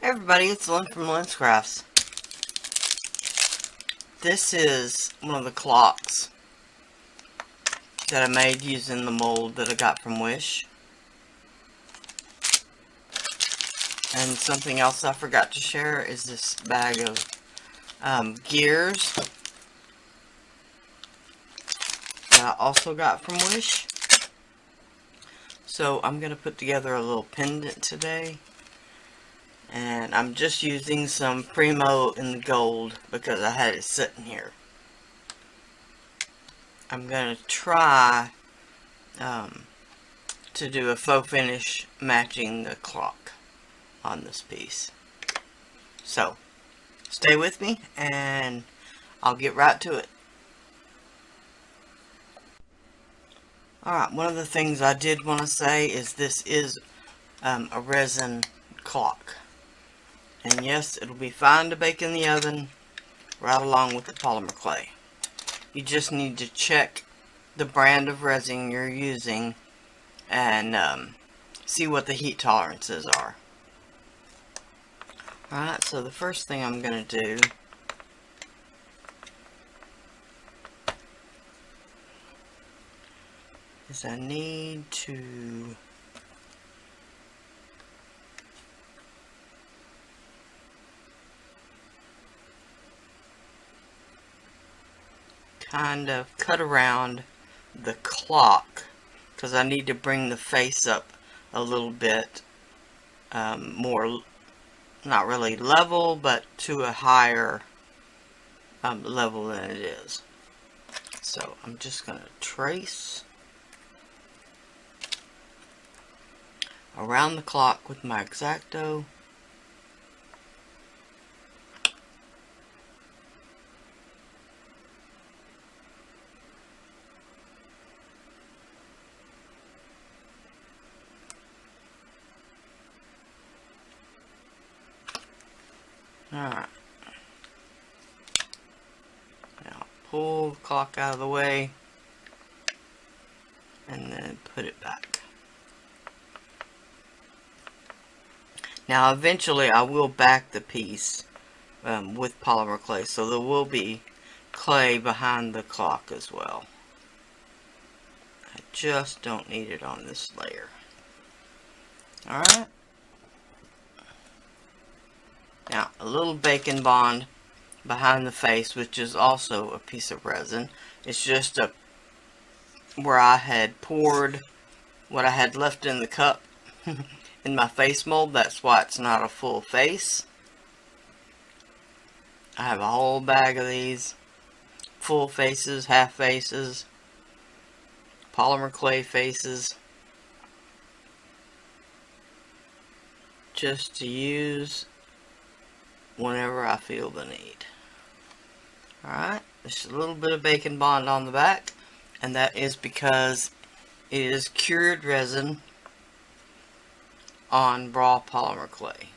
Hey everybody, it's Lyn from Lyn's Crafts. This is one of the clocks that I made using the mold that I got from Wish. And something else I forgot to share is this bag of gears that I also got from Wish. So I'm going to put together a little pendant today. And I'm just using some Primo in the gold because I had it sitting here. I'm going to try to do a faux finish matching the clock on this piece. So, stay with me and I'll get right to it. Alright, one of the things I did want to say is this is a resin clock. And yes, it'll be fine to bake in the oven right along with the polymer clay. You just need to check the brand of resin you're using and see what the heat tolerances are. Alright, so the first thing I'm going to do is I need to kind of cut around the clock because I need to bring the face up a little bit more, not really level, but to a higher level than it is. So I'm just going to trace around the clock with my X-Acto. Alright. Now pull the clock out of the way and then put it back. Now eventually I will back the piece with polymer clay, so there will be clay behind the clock as well. I just don't need it on this layer. Alright. Now, a little bacon bond behind the face, which is also a piece of resin. It's just where I had poured what I had left in the cup in my face mold. That's why it's not a full face. I have a whole bag of these. Full faces, half faces, polymer clay faces. Just to use whenever I feel the need. Alright, just a little bit of bacon bond on the back, and that is because it is cured resin on raw polymer clay,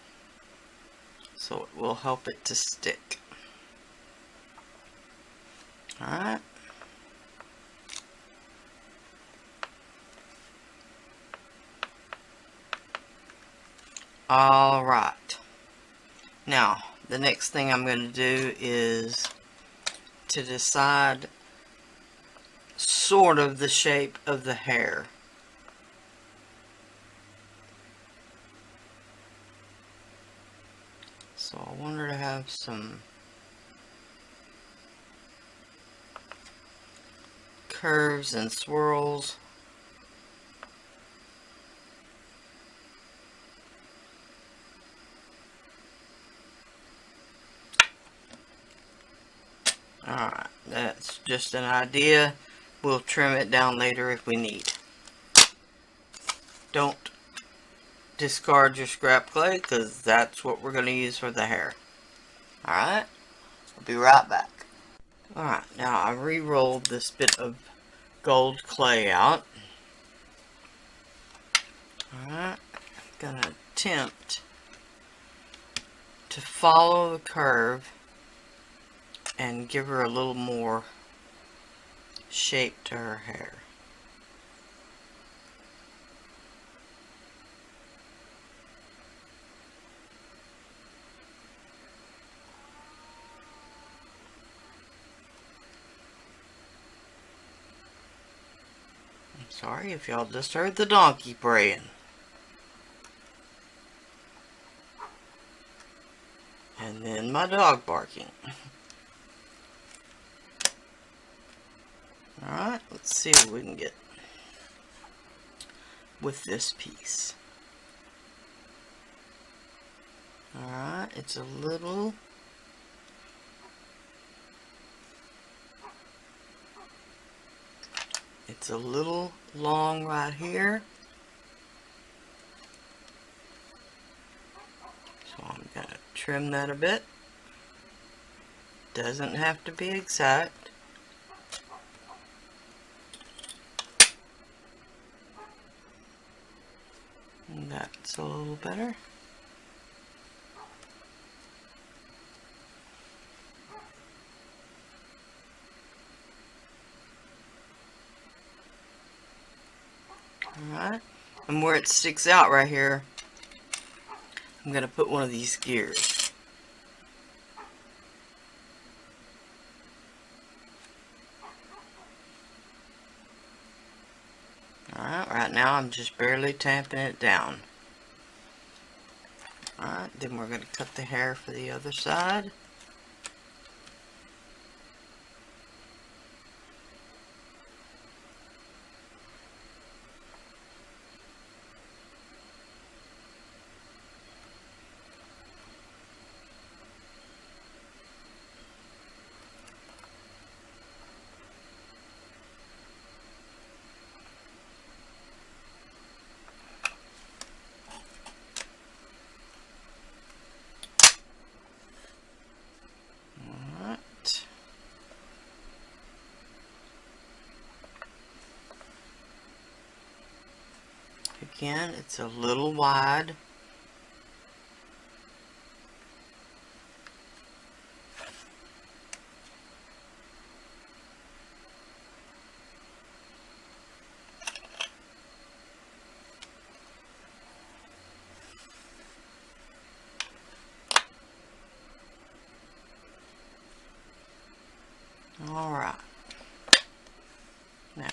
so it will help it to stick. Alright. Alright. Now, the next thing I'm going to do is to decide sort of the shape of the hair. So I wanted to have some curves and swirls. Alright, that's just an idea. We'll trim it down later if we need. Don't discard your scrap clay because that's what we're going to use for the hair. Alright, I'll be right back. Alright, now I re-rolled this bit of gold clay out. Alright, I'm going to attempt to follow the curve and give her a little more shape to her hair. Sorry if y'all just heard the donkey braying. And then my dog barking. Alright, let's see what we can get with this piece. Alright, it's a little long right here. So I'm going to trim that a bit. Doesn't have to be exact. And that's a little better. Alright, and where it sticks out right here, I'm going to put one of these gears. Alright, right now I'm just barely tamping it down. Alright, then we're going to cut the hair for the other side. Again, it's a little wide. Alright. Now,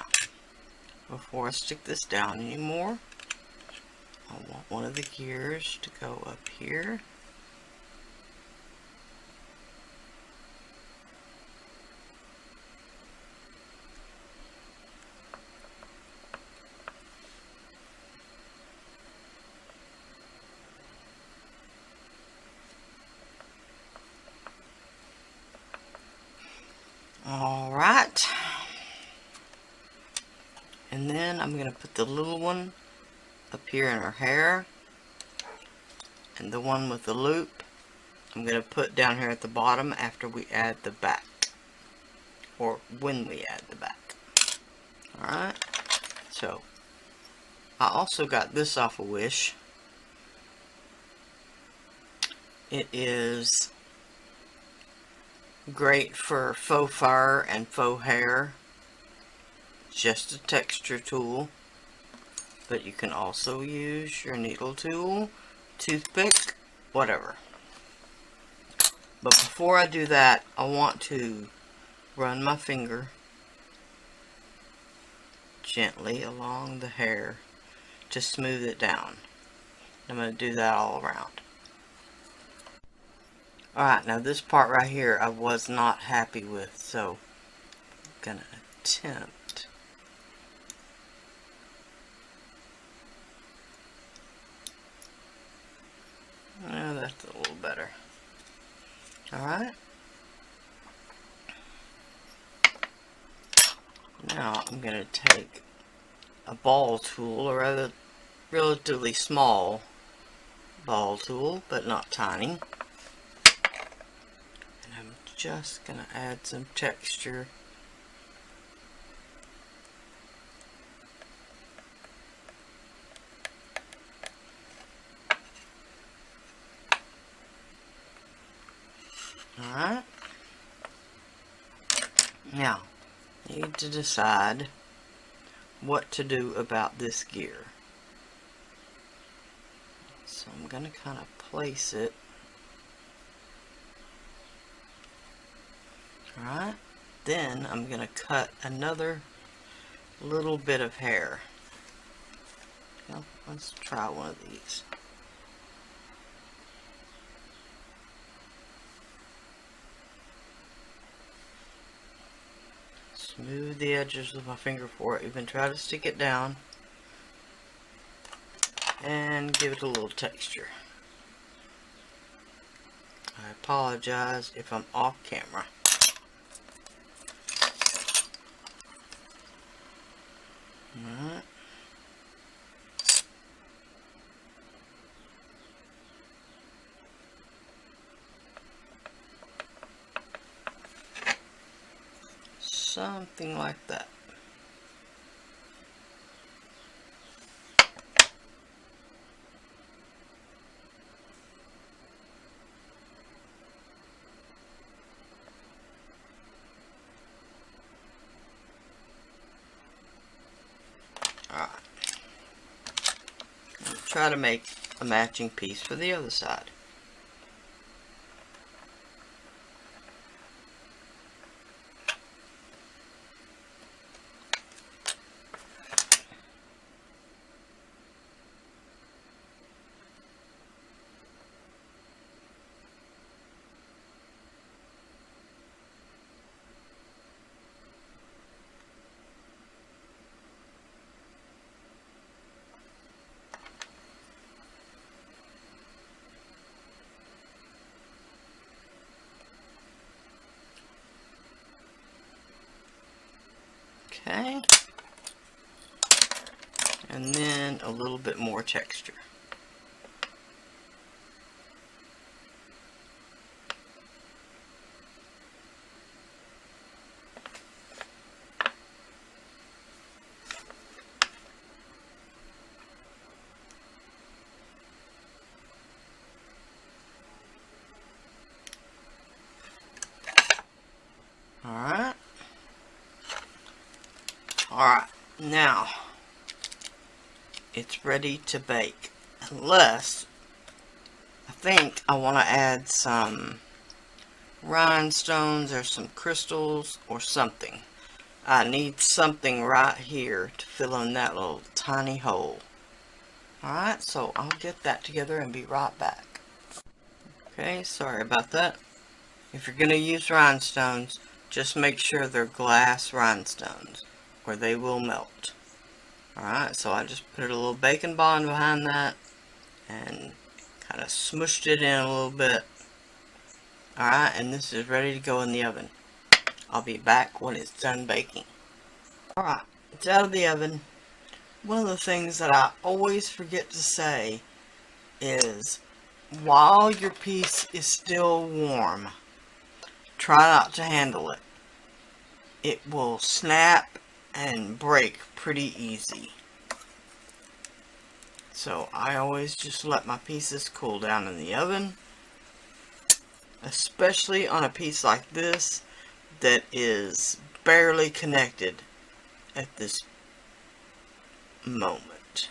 before I stick this down anymore, I want one of the gears to go up here. Alright. And then I'm going to put the little one up here in her hair, and the one with the loop I'm going to put down here at the bottom after we add the back, or when we add the back. Alright, so I also got this off of Wish. It is great for faux fur and faux hair. Just a texture tool. But you can also use your needle tool, toothpick, whatever. But before I do that, I want to run my finger gently along the hair to smooth it down. I'm going to do that all around. Alright, now this part right here I was not happy with, so I'm going to attempt. Oh, that's a little better. Alright. Now I'm going to take a ball tool, or rather relatively small ball tool, but not tiny. And I'm just going to add some texture. Alright. Now, you need to decide what to do about this gear. So I'm going to kind of place it. Alright. Then I'm going to cut another little bit of hair. Well, let's try one of these. Smooth the edges with my finger for it. Even try to stick it down. And give it a little texture. I apologize if I'm off camera. Alright. Something like that. Alright. Try to make a matching piece for the other side. Okay, and then a little bit more texture. Alright, now it's ready to bake, unless I think I want to add some rhinestones or some crystals or something. I need something right here to fill in that little tiny hole. Alright, so I'll get that together and be right back. Okay, sorry about that. If you're going to use rhinestones, just make sure they're glass rhinestones, or they will melt. Alright, so I just put a little bacon bond behind that and kind of smushed it in a little bit. Alright, and this is ready to go in the oven. I'll be back when it's done baking. Alright, it's out of the oven. One of the things that I always forget to say is, while your piece is still warm, try not to handle it. It will snap and break pretty easy. So I always just let my pieces cool down in the oven, especially on a piece like this that is barely connected at this moment.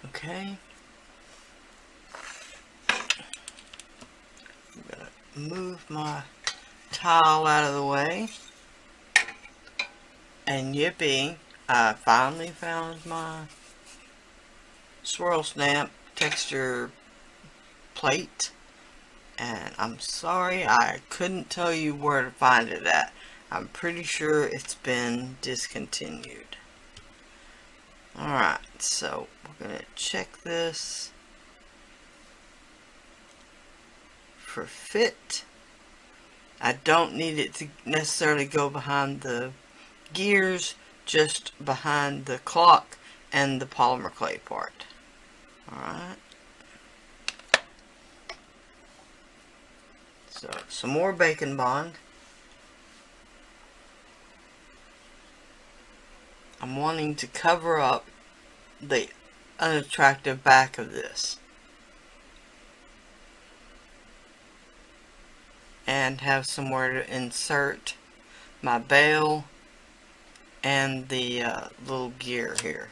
Okay. I'm gonna move my towel out of the way. And yippee, I finally found my swirl snap texture plate. And I'm sorry I couldn't tell you where to find it at. I'm pretty sure it's been discontinued. Alright, so we're going to check this for fit. I don't need it to necessarily go behind the gears, just behind the clock and the polymer clay part. Alright. So, some more bacon bond. I'm wanting to cover up the unattractive back of this. And have somewhere to insert my bail and the little gear here.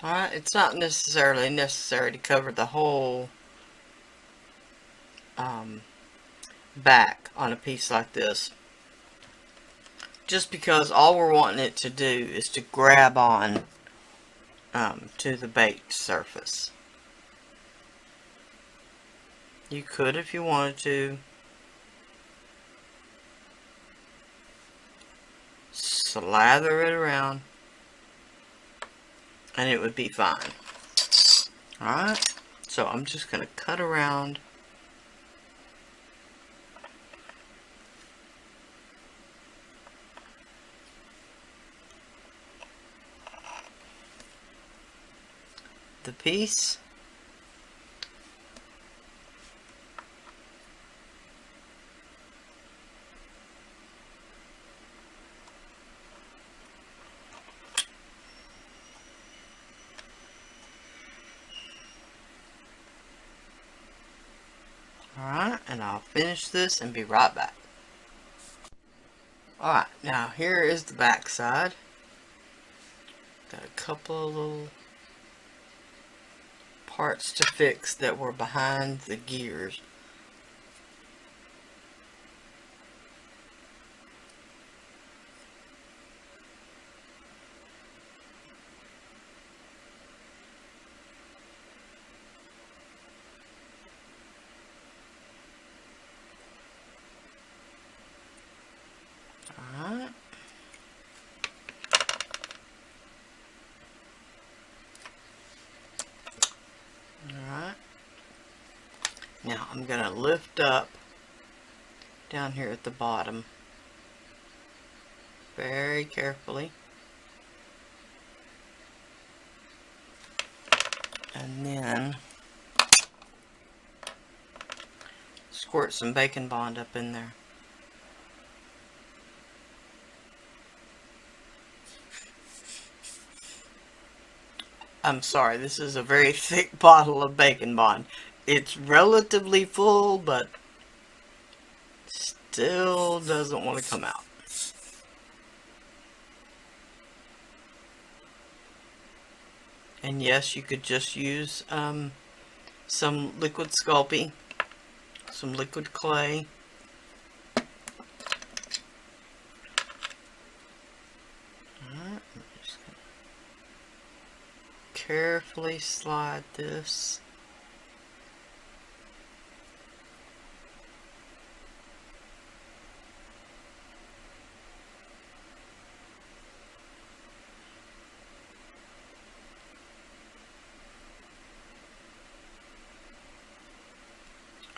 Alright, it's not necessarily necessary to cover the whole back on a piece like this. Just because all we're wanting it to do is to grab on to the baked surface. You could, if you wanted to, slather it around and it would be fine. Alright, so I'm just going to cut around. The piece. Alright, and I'll finish this and be right back. Alright, now here is the back side. Got a couple of little parts to fix that were behind the gears. Alright. Alright. Now I'm going to lift up down here at the bottom very carefully. And then squirt some bacon bond up in there. I'm sorry, this is a very thick bottle of bacon bond. It's relatively full, but still doesn't want to come out. And yes, you could just use some liquid Sculpey, some liquid clay. Alright, I'm just gonna carefully slide this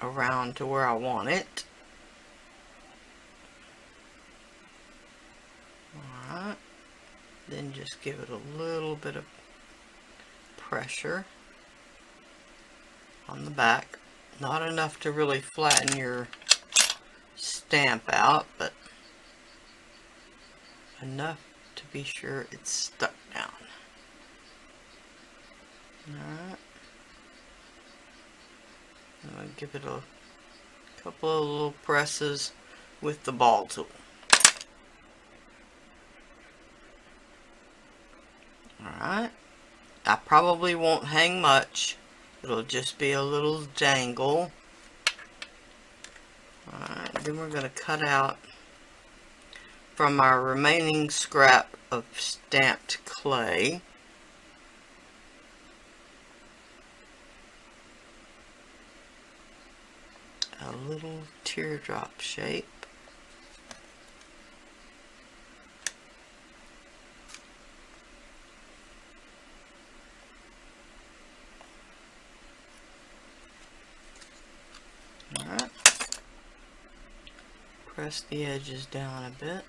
around to where I want it. Alright, then just give it a little bit of pressure on the back. Not enough to really flatten your stamp out, but enough to be sure it's stuck down. Alright. I'm going to give it a couple of little presses with the ball tool. Alright. I probably won't hang much. It'll just be a little dangle. Alright, then we're going to cut out from our remaining scrap of stamped clay. A little teardrop shape. Alright. Press the edges down a bit.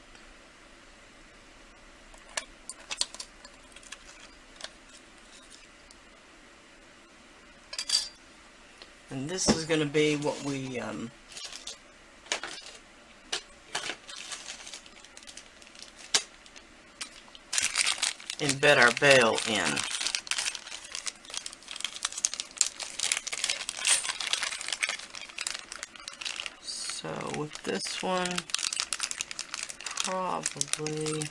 And this is going to be what we embed our bail in. So with this one, probably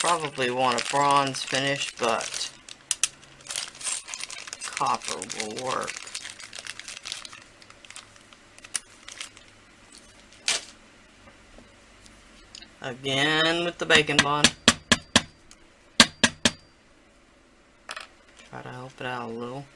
probably want a bronze finish, but copper will work. Again with the bacon bond. Try to help it out a little.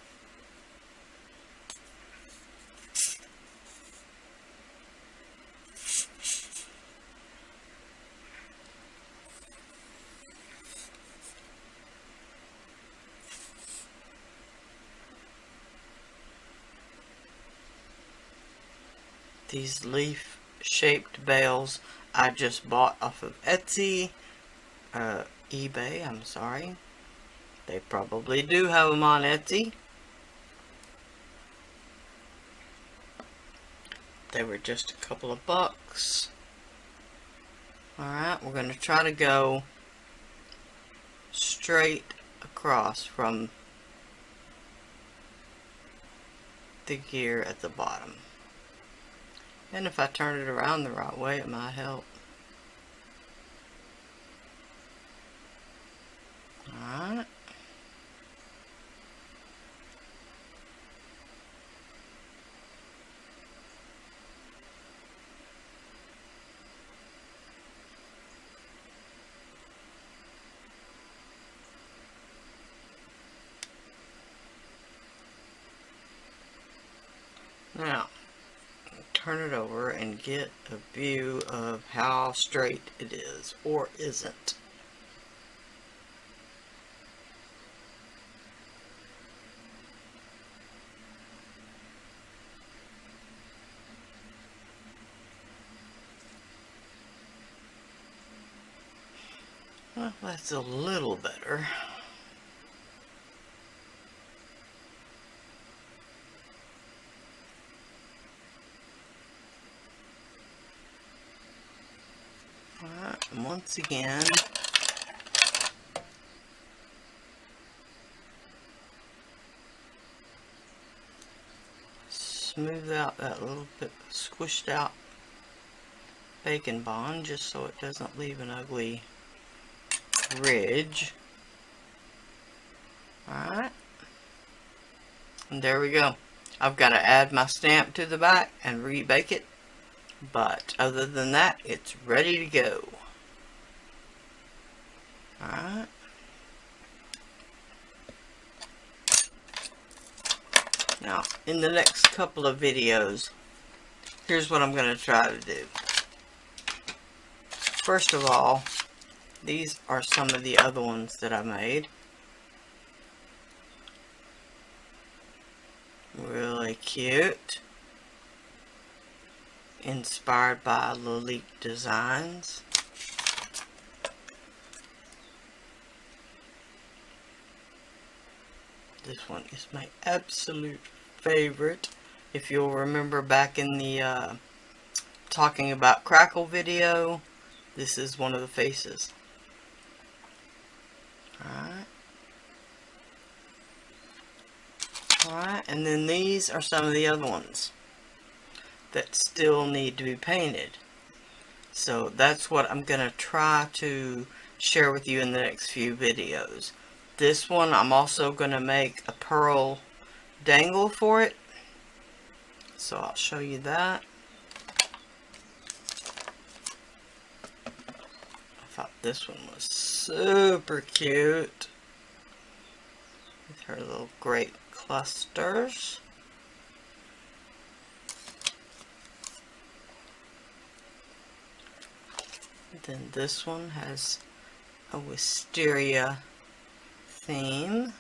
These leaf-shaped bales I just bought off of Etsy, eBay, I'm sorry. They probably do have them on Etsy. They were just a couple of bucks. Alright, we're going to try to go straight across from the gear at the bottom. And if I turn it around the right way, it might help. Alright. Now, turn it over and get a view of how straight it is, or isn't. Well, that's a little better. Alright, and once again, smooth out that little bit squished out bacon bond just so it doesn't leave an ugly ridge. Alright, and there we go. I've got to add my stamp to the back and rebake it, but other than that, it's ready to go. Alright. Now, in the next couple of videos, here's what I'm going to try to do. First of all, these are some of the other ones that I made. Really cute. Inspired by Lyn Designs. This one is my absolute favorite. If you'll remember back in the talking about crackle video, this is one of the faces. Alright. Alright, and then these are some of the other ones that still need to be painted. So that's what I'm going to try to share with you in the next few videos. This one I'm also going to make a pearl dangle for it. So I'll show you that. I thought this one was super cute. With her little grape clusters. Then this one has a wisteria theme.